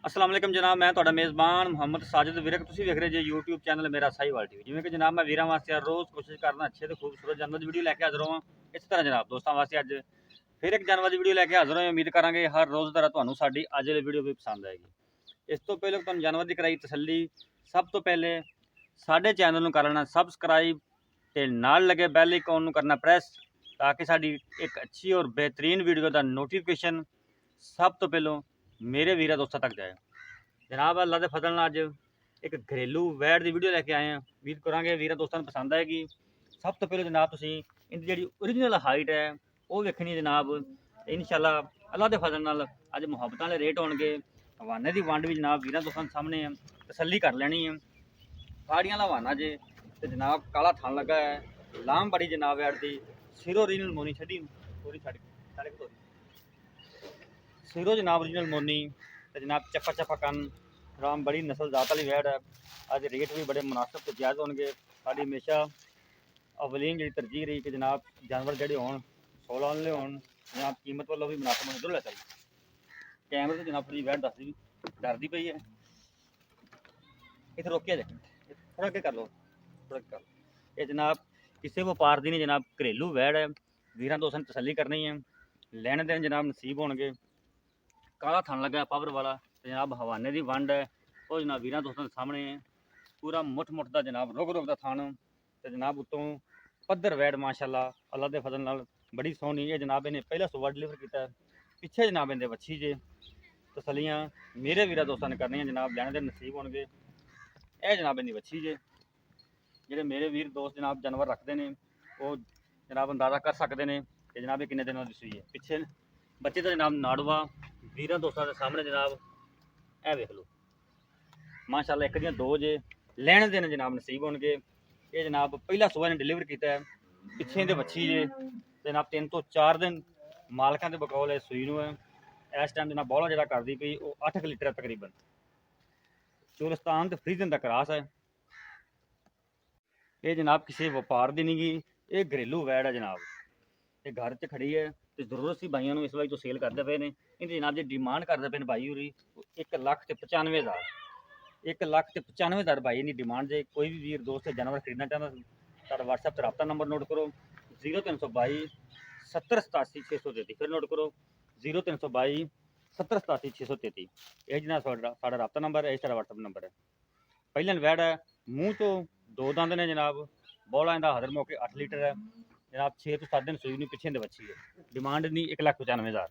अस्सलाम वालेकुम जनाब, मैं ਤੁਹਾਡਾ ਮੇਜ਼ਬਾਨ ਮੁਹੰਮਦ ਸਾजिद ਵਿਰਕ। ਤੁਸੀਂ ਵੇਖ ਰਹੇ ਜੇ YouTube ਚੈਨਲ ਮੇਰਾ ਸਾਹੀਵਾਲ ਟੀਵੀ। ਜਿਵੇਂ ਕਿ ਜਨਾਬ ਮੈਂ ਵੀਰਾਂ ਵਾਸਤੇ ਹਰ ਰੋਜ਼ ਕੋਸ਼ਿਸ਼ ਕਰਦਾ ਅੱਛੇ ਤੇ ਖੂਬਸੂਰਤ ਜਾਨਵਰ ਦੀ ਵੀਡੀਓ ਲੈ ਕੇ ਹਾਜ਼ਰ ਹਾਂ। ਇਸ ਤਰ੍ਹਾਂ ਜਨਾਬ ਦੋਸਤਾਂ ਵਾਸਤੇ ਅੱਜ ਫਿਰ ਇੱਕ ਜਾਨਵਰ ਦੀ ਵੀਡੀਓ ਲੈ ਕੇ ਹਾਜ਼ਰ ਹਾਂ। ਉਮੀਦ ਕਰਾਂਗੇ ਹਰ ਰੋਜ਼ ਤਰ੍ਹਾਂ ਤੁਹਾਨੂੰ ਸਾਡੀ ਅੱਜ ਦੀ ਵੀਡੀਓ ਵੀ ਪਸੰਦ ਆਏਗੀ। ਇਸ ਤੋਂ ਪਹਿਲਾਂ ਤੁਹਾਨੂੰ ਜਾਨਵਰ ਦੀ ਕਰਾਈ ਤਸੱਲੀ। ਸਭ ਤੋਂ ਪਹਿਲੇ ਸਾਡੇ ਚੈਨਲ ਨੂੰ ਕਰ ਲੈਣਾ ਸਬਸਕ੍ਰਾਈਬ ਤੇ ਨਾਲ ਲੱਗੇ ਬੈਲ ਆਈਕਨ ਨੂੰ ਕਰਨਾ ਪ੍ਰੈਸ, ਤਾਂ ਕਿ ਸਾਡੀ ਇੱਕ ਅੱਛੀ ਔਰ ਬਿਹਤਰੀਨ ਵੀਡੀਓ ਦਾ ਨੋਟੀਫਿਕੇਸ਼ਨ सब तो पहलों मेरे वीर दोस्तों तक जाए। जनाब अल्लाह के फजल नाल अज एक घरेलू वैड़ की वीडियो लैके आए हैं। उम्मीद करांगे वीर दोस्तों को पसंद आएगी। सब तो पहले जनाब तुसीं इनकी जी ओरिजिनल हाइट है वो वेखनी जनाब। इंशाअल्लाह अल्लाह के फजल नाल अज मुहब्बत वाले रेट होणगे। हवाने की वंड भी जनाब वीर दोस्तों सामने है, तसल्ली कर लैनी है। फाड़ियां वाला हवाना जे तो जनाब काला थान लगा है, लाम बड़ी जनाब वैड़ की सिरों ओरिजिनल मोनी छड़ी पूरी छड़ सिरों जनाब ओरिजिनल मोनी तो जनाब चप्पा चप्पा कन राम बड़ी नस्ल जात वाली वैड़ है। अज रेट भी बड़े मुनासिब तो जायज़ होंगे। साड़ी हमेशा अवलीन जी तरजीह रही कि जनाब जानवर जोड़े हो 16 वाले हो जनाब कीमत वालों भी मुनासिब होने उधर लेता कैमरे से जनाब थोड़ी वैड़ डरती पई है। इतना रोकिया जाए थोड़ा अगे कर लो, थोड़ा अगे कर लो। ये जनाब किसी व्यापार की नहीं जनाब घरेलू वैड़ है। वीर दोस्तों ने तसल्ली करनी है, लैने देने जनाब नसीब होंगे। काला थन लगा पावर वाला जनाब हवाने की वंड है वो जनाब वीर दोस्तों के सामने है। पूरा मुठ मुठ का जनाब रुक रुक का थन तो जनाब उत्तों पद्धर वैड़ माशाअल्लाह अल्लाह के फजल नाल बड़ी सोहनी है। जनाब इन्हें पहला सुबह डिलीवर किया पिछे जनाब इन्हें बच्छी जे तसलियाँ मेरे वीर दोस्तों ने करनी जनाब लैने के नसीब होंगे। यह जनाब इन्नी बच्छी जे ਜਿਹੜੇ मेरे वीर दोस्त जनाब जानवर रखते हैं वो जनाब अंदाज़ा कर सकते हैं कि जनाब ये किन्ने दिनों की सूई है। पिछे बच्चे तो जनाब नाड़वा वीर दोस्तों के सामने जनाब ए वेख लो माशाअल्लाह एक दियाँ दो जे लैने देने जनाब नसीब होंगे। ये जनाब पहला सुबह ने डिलीवर किया पिछे दे बच्छी जे जनाब 3 तो 4 दिन मालकों के बकौल है सूई नूं है। इस टाइम जनाब बौला जो करती पई वो 8 लीटर तकरीबन चोलिस्तान तो फ्रीजन का क्रॉस है। ये जनाब किसी व्यापार की नहीं गी, ये घरेलू वैड़ है जनाब। ये घर च खड़ी है तो जरूरत सी भाइयों इस वाई तो सेल करते पे ने। इनकी जनाब जी डिमांड करते पे भाई होरी 1,95,000 1,95,000 भाई इनकी डिमांड जे। कोई भी वीर दोस्त जानवर खरीदना चाहता तो व्हाट्सएप पर रब्ता नंबर नोट करो 0322 70 87 633। फिर नोट करो 0322 70 87 633। यह जनाब साढ़ा रब्ता नंबर है, साढ़ा व्हाट्सएप नंबर है। पहले वैड़ है मूँह तो 2 दंद ने जनाब बौला इनका हदर मौके 8 लीटर है जनाब 6 तो 7 दिन सूई नहीं पिछे बच्ची है। डिमांड नहीं 1,95,000।